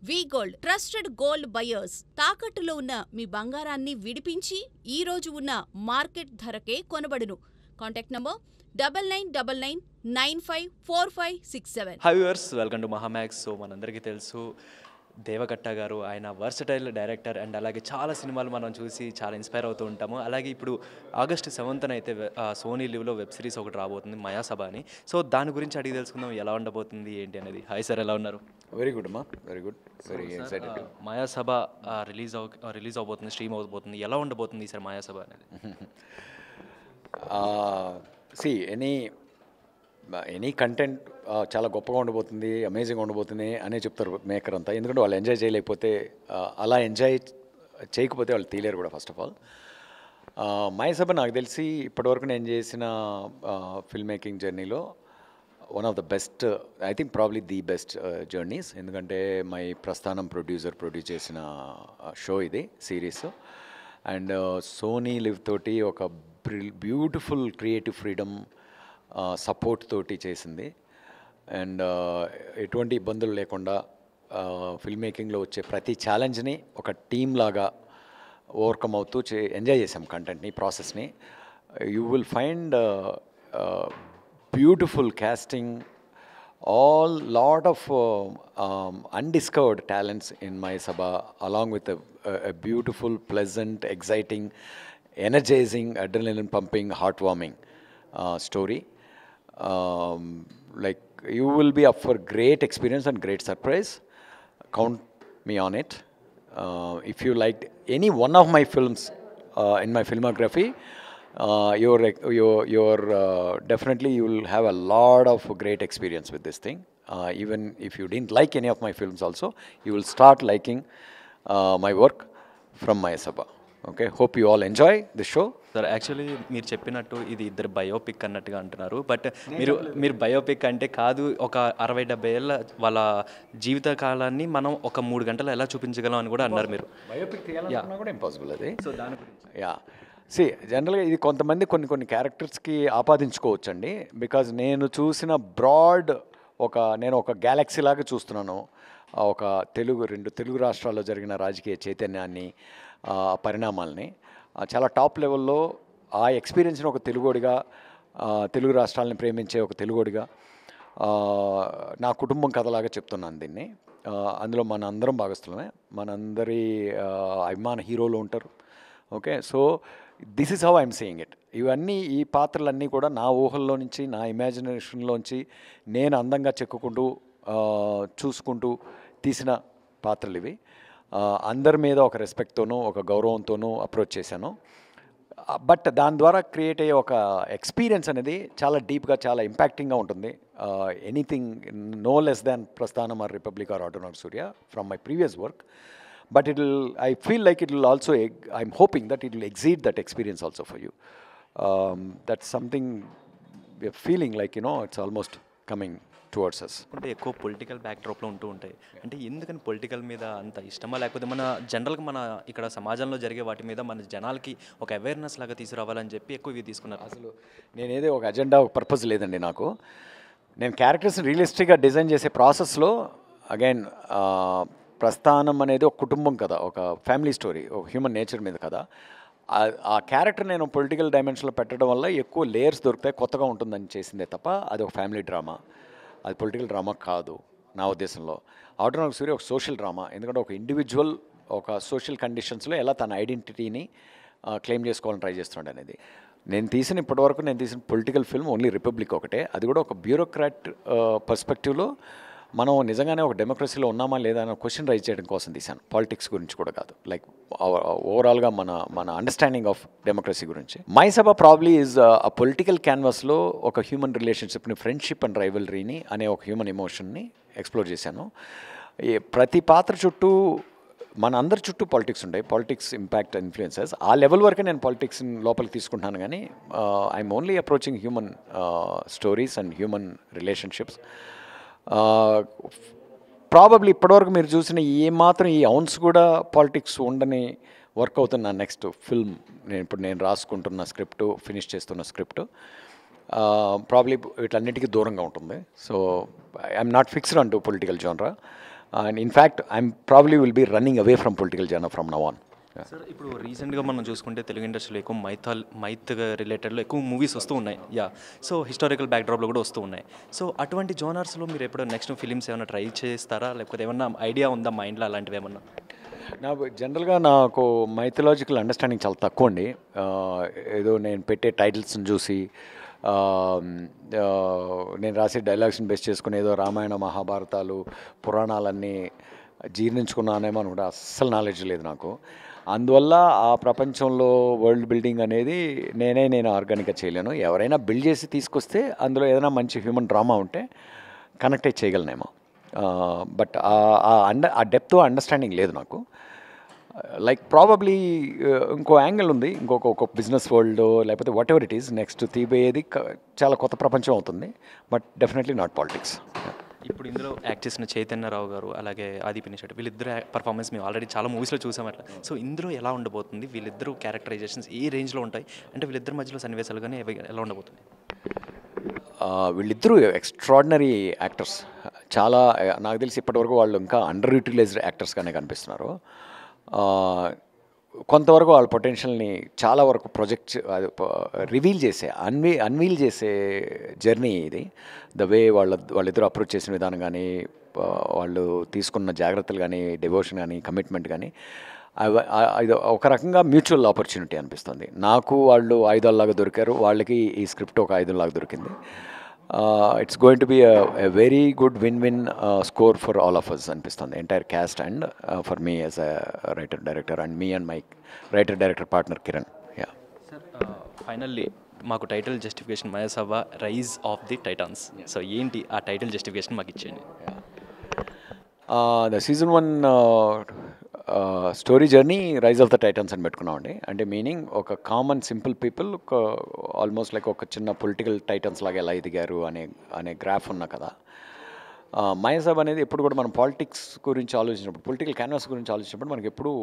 వి gold trusted gold buyers తాకట్టులో ఉన్న మీ బంగారాన్ని విడిపించి ఈ రోజు ఉన్న మార్కెట్ ధరకే కొనబడును. Contact number 9999954567. Hi viewers, welcome to Mahaa Max. So మనందరికీ తెలుసు దేవకట్ట గారు, ఆయన వర్సటైల్ డైరెక్టర్ అండ్ అలాగే చాలా సినిమాలు మనం చూసి చాలా ఇన్స్పైర్ అవుతూ ఉంటాము. అలాగే ఇప్పుడు ఆగస్టు 7th అయితే సోనీ లివ్లో వెబ్ సిరీస్ ఒకటి రాబోతుంది, మయాసభ అని. సో దాని గురించి అడిగి తెలుసుకుందాం, ఎలా ఉండబోతుంది ఏంటి అనేది. హాయ్ సార్, ఎలా ఉన్నారు? వెరీ గుడ్ అమ్మా, very good, very excited. Mayasabha release అవబోతుంది, స్ట్రీమ్ అవబోతుంది. ఎలా ఉండబోతుంది సార్ మయాసభ అనేది? సి ఎనీ కంటెంట్ చాలా గొప్పగా ఉండబోతుంది, అమేజింగ్ ఉండబోతుంది అనే చెప్తారు మేకర్ అంతా. ఎందుకంటే వాళ్ళు ఎంజాయ్ చేయలేకపోతే, అలా ఎంజాయ్ చేయకపోతే వాళ్ళు తీయలేరు కూడా. ఫస్ట్ ఆఫ్ ఆల్ మయాసభ నాకు తెలిసి ఇప్పటివరకు నేను చేసిన ఫిల్మ్ మేకింగ్ జర్నీలో one of the best, I think probably the best journeys. ఎందుకంటే మై ప్రస్థానం ప్రొడ్యూస్ చేసిన షో ఇది, సిరీస్. అండ్ సోనీ లివ్ తోటి ఒక బ్యూటిఫుల్ క్రియేటివ్ ఫ్రీడమ్ సపోర్ట్ తోటి చేసింది. అండ్ ఎటువంటి ఇబ్బందులు లేకుండా ఫిల్మ్ మేకింగ్లో వచ్చే ప్రతి ఛాలెంజ్ని ఒక టీమ్ లాగా ఓవర్కమ్ అవుతూ ఎంజాయ్ చేసాం కంటెంట్ని, ప్రాసెస్ని. You will find beautiful casting, lot of undiscovered talents in Maya along with a beautiful, pleasant, exciting, energizing, adrenaline pumping, heartwarming story. Like, you will be up for great experience and great surprise. Count me on it. If you liked any one of my films in my filmography, definitely you will have a lot of great experience with this thing. Even if you didn't like any of my films also, you will start liking my work from Maya Sabha. Okay, hope you all enjoy the show. Sir, actually మీరు చెప్పినట్టు ఇది ఇద్దరు biopic అన్నట్టుగా అంటున్నారు. But మీరు biopic అంటే కాదు, ఒక 60-70 ఏళ్ళ వాళ్ళ జీవిత కాలాన్ని మనం ఒక 3 గంటలు ఎలా చూపించగలం అని కూడా అన్నారు మీరు. బయోపిక్ తీయాలన్నా కూడా ఇంపాసిబుల్ అది. సో దాని గురించి జనరల్గా ఇది కొంతమంది కొన్ని క్యారెక్టర్స్కి ఆపాదించుకోవచ్చండి. బికాజ్ నేను చూసిన బ్రాడ్ నేను ఒక గ్యాలక్సీ లాగా చూస్తున్నాను. ఒక రెండు తెలుగు రాష్ట్రాల్లో జరిగిన రాజకీయ చైతన్యాన్ని, పరిణామాలని చాలా టాప్ లెవెల్లో ఆ ఎక్స్పీరియన్స్ని ఒక తెలుగోడిగా, తెలుగు రాష్ట్రాలని ప్రేమించే ఒక తెలుగోడిగా నా కుటుంబం కథలాగా చెప్తున్నాను దీన్ని. అందులో మన అందరం భాగస్థులమే, మనందరి అభిమాన హీరోలు ఉంటారు. Okay, so this is how I'm seeing it. ఈ పాత్రలన్నీ కూడా నా ఊహల్లో నుంచి, నా ఇమాజినేషన్లోంచి నేను అందంగా చెక్కుకుంటూ చూసుకుంటూ తీసిన పాత్రలు ఇవి. అందరి మీద ఒక రెస్పెక్ట్తోనూ, ఒక గౌరవంతోనూ అప్రోచ్ చేశాను. బట్ దాని ద్వారా క్రియేట్ అయ్యే ఒక ఎక్స్పీరియన్స్ అనేది చాలా డీప్గా, చాలా ఇంపాక్టింగ్గా ఉంటుంది. Anything no less than Prasthanam or Republic or Autonagar Surya from my previous work. But I feel like it will also, I'm hoping that it will exceed that experience also for you. That's something we are feeling like, it's almost coming towards us. అంటే ఎక్కువ political బ్యాక్డ్రాప్లో ఉంటూ ఉంటాయి. అంటే ఎందుకని political మీద అంత ఇష్టమా, లేకపోతే మన జనరల్గా మన ఇక్కడ సమాజంలో జరిగే వాటి మీద మన జనాలకి ఒక అవేర్నెస్ లాగా తీసుకురావాలని చెప్పి ఎక్కువ ఇవి తీసుకున్నారు? అసలు నేనేదో ఒక అజెండా, ఒక పర్పస్ లేదండి నాకు. నేను క్యారెక్టర్స్ని రియలిస్టిక్గా డిజైన్ చేసే ప్రాసెస్లో అగైన్ ప్రస్థానం అనేది ఒక కుటుంబం కదా, ఒక ఫ్యామిలీ స్టోరీ, ఒక హ్యూమన్ నేచర్ మీద కదా. ఆ క్యారెక్టర్ నేను పొలిటికల్ డైమెన్షన్లో పెట్టడం వల్ల ఎక్కువ లేయర్స్ దొరుకుతాయి, కొత్తగా ఉంటుందని చేసిందే తప్ప అది ఒక ఫ్యామిలీ డ్రామా, అది పొలిటికల్ డ్రామా కాదు నా ఉద్దేశంలో. ఆటోనామస్ సూర్య ఒక సోషల్ డ్రామా. ఎందుకంటే ఒక ఇండివిజువల్ ఒక సోషల్ కండిషన్స్లో ఎలా తన ఐడెంటిటీని క్లెయిమ్ చేసుకోవాలని ట్రై చేస్తున్నాడు అనేది. ఇప్పటివరకు నేను తీసిన పొలిటికల్ ఫిల్మ్ ఓన్లీ రిపబ్లిక్ ఒకటే. అది కూడా ఒక బ్యూరోక్రాట్ పర్స్పెక్టివ్లో మనం నిజంగానే ఒక డెమోక్రసీలో ఉన్నామా లేదా అనే క్వశ్చన్ రైజ్ చేయడం కోసం తీశాను. పాలిటిక్స్ గురించి కూడా కాదు, లైక్ ఓవరాల్గా మన అండర్స్టాండింగ్ ఆఫ్ డెమోక్రసీ గురించి. మై సభ ప్రాబ్లీ ఈజ్ ఆ పొలిటికల్ క్యాన్వాస్లో ఒక హ్యూమన్ రిలేషన్షిప్ని, ఫ్రెండ్షిప్ అండ్ రైవల్రీని అనే ఒక హ్యూమన్ ఎమోషన్ని ఎక్స్ప్లోర్ చేశాను. ప్రతి పాత్ర చుట్టూ, మన అందరి చుట్టూ పాలిటిక్స్ ఉంటాయి, పాలిటిక్స్ ఇంపాక్ట్ ఇన్ఫ్లుయెన్సెస్. ఆ లెవెల్ వరకే నేను పాలిటిక్స్ లోపలికి తీసుకుంటున్నాను, కానీ I'm only approaching human stories and human relationships. Probably ఇప్పటివరకు మీరు చూసిన ఏమాత్రం ఈ ఔన్స్ కూడా పాలిటిక్స్ ఉండని వర్క్ అవుతున్న నెక్స్ట్ ఫిల్మ్ నేను రాసుకుంటున్న స్క్రిప్ట్, ఫినిష్ చేస్తున్న స్క్రిప్ట్ ప్రాబ్లీ వీటన్నిటికీ దూరంగా ఉంటుంది. సో ఐఎమ్ నాట్ ఫిక్స్డ్ అంటూ పొలిటికల్ జానరా. And in fact I'm probably will be running away from political journal from now on. Sir ఇప్పుడు రీసెంట్గా మనం చూసుకుంటే తెలుగు ఇండస్ట్రీలో ఎక్కువ మైత్ రిలేటెడ్లో ఎక్కువ మూవీస్ వస్తూ ఉన్నాయి. సో హిస్టారికల్ బ్యాక్డ్రాప్లో కూడా వస్తూ ఉన్నాయి. సో అటువంటి జోనర్స్లో మీరు ఎప్పుడో నెక్స్ట్ ఫిలిమ్స్ ఏమైనా ట్రై చేస్తారా, లేకపోతే ఏమన్నా ఐడియా ఉందా మైండ్లో అలాంటివి ఏమన్నా? జనరల్గా నాకు మైథలాజికల్ అండర్స్టాండింగ్ చాలా తక్కువ అండి. ఏదో నేను పెట్టే టైటిల్స్ని చూసి నేను రాసే డైలాగ్స్ని బేస్ చేసుకుని ఏదో రామాయణ మహాభారతాలు పురాణాలన్నీ జీర్ణించుకున్నానేమో అని కూడా అస్సలు నాలెడ్జ్ లేదు నాకు. అందువల్ల ఆ ప్రపంచంలో వరల్డ్ బిల్డింగ్ అనేది నేను ఆర్గానిక్గా చేయలేను. ఎవరైనా బిల్డ్ చేసి తీసుకొస్తే అందులో ఏదైనా మంచి హ్యూమన్ డ్రామా ఉంటే కనెక్ట్ అయి చేయగలనేమో. బట్ ఆ డెప్త్ అండర్స్టాండింగ్ లేదు నాకు. లైక్ ప్రాబబ్లీ ఇంకో యాంగిల్ ఉంది, ఒక బిజినెస్ వరల్డ్ లేకపోతే whatever it is next తీయబోయేది చాలా కొత్త ప్రపంచం అవుతుంది. But definitely not politics. ఇప్పుడు ఇందులో యాక్ట్ చేసిన చైతన్యరావు గారు అలాగే ఆది పినిశెట్టి వీళ్ళిద్దరు పర్ఫార్మెన్స్ మేము ఆల్రెడీ చాలా మూవీస్లో చూసాం అట్లా. సో ఇందులో ఎలా ఉండబోతుంది, వీళ్ళిద్దరు క్యారెక్టరైజేషన్స్ ఏ రేంజ్లో ఉంటాయి, అంటే వీళ్ళిద్దరి మధ్యలో సన్నివేశాలు కానీ ఎలా ఉండబోతుంది? వీళ్ళిద్దరూ ఎక్స్ట్రాడినరీ యాక్టర్స్. చాలా నాకు తెలిసి ఇప్పటివరకు వాళ్ళు ఇంకా అండర్ యూటిలైజ్డ్ యాక్టర్స్గానే కనిపిస్తున్నారు. కొంతవరకు వాళ్ళ పొటెన్షియల్ని చాలా వరకు ప్రొజెక్ట్ రివీల్ చేసే అన్వీల్ చేసే జర్నీ ఇది. ద వే వాళ్ళిద్దరూ అప్రోచ్ చేసిన విధానం కానీ, వాళ్ళు తీసుకున్న జాగ్రత్తలు కానీ, డివోషన్ కానీ, కమిట్మెంట్ కానీ, ఇది ఒక రకంగా మ్యూచువల్ ఆపర్చునిటీ అనిపిస్తుంది నాకు. వాళ్ళు ఆయుధాల్లాగా దొరికారు, వాళ్ళకి ఈ స్క్రిప్ట్ ఒక ఆయుధంలాగా దొరికింది. It's going to be a very good win score for all of us అనిపిస్తుంది, entire cast and for me as a writer director and me and my writer director partner Kiran. Sir finally మాకు title justification Mayasabha rise of the Titans. So ఏంటి ఆ title justification మాకు ఇచ్చేయండి. The season 1 story journey rise of the Titans అని పెట్టుకున్నామండి. అంటే meaning ఒక common simple people ఒక ఆల్మోస్ట్ లైక్ ఒక చిన్న పొలిటికల్ టైటన్స్ లాగా ఎలా ఎదిగారు అనే గ్రాఫ్ ఉన్న కదా. మయసభ అనేది ఎప్పుడు కూడా మనం పాలిటిక్స్ గురించి ఆలోచించినప్పుడు, పొలిటికల్ క్యాన్వాస్ గురించి ఆలోచించినప్పుడు మనకి ఎప్పుడు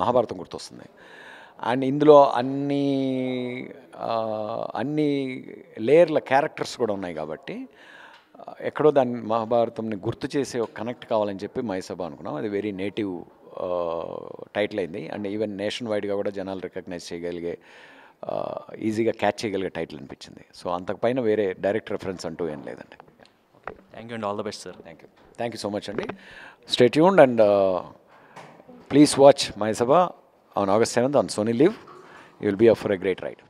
మహాభారతం గుర్తొస్తుంది. అండ్ ఇందులో అన్ని లేయర్ల క్యారెక్టర్స్ కూడా ఉన్నాయి కాబట్టి ఎక్కడో దాన్ని మహాభారతంని గుర్తు చేసే ఒక కనెక్ట్ కావాలని చెప్పి మయసభ అనుకున్నాం. అది వెరీ నేటివ్ టైటిల్ అయింది. అండ్ ఈవెన్ నేషన్ వైడ్గా కూడా జనాలు రికగ్నైజ్ చేయగలిగే, ఈజీగా క్యాచ్ చేయగలిగే టైటిల్ అనిపించింది. సో అంతకుపైన వేరే డైరెక్ట్ రెఫరెన్స్ అంటూ ఏం లేదండి. Thank you and all the best sir. Thank you so much అండి. Stay tuned and please watch Mayasabha on August 7th on Sony Live. You will be up for a great ride.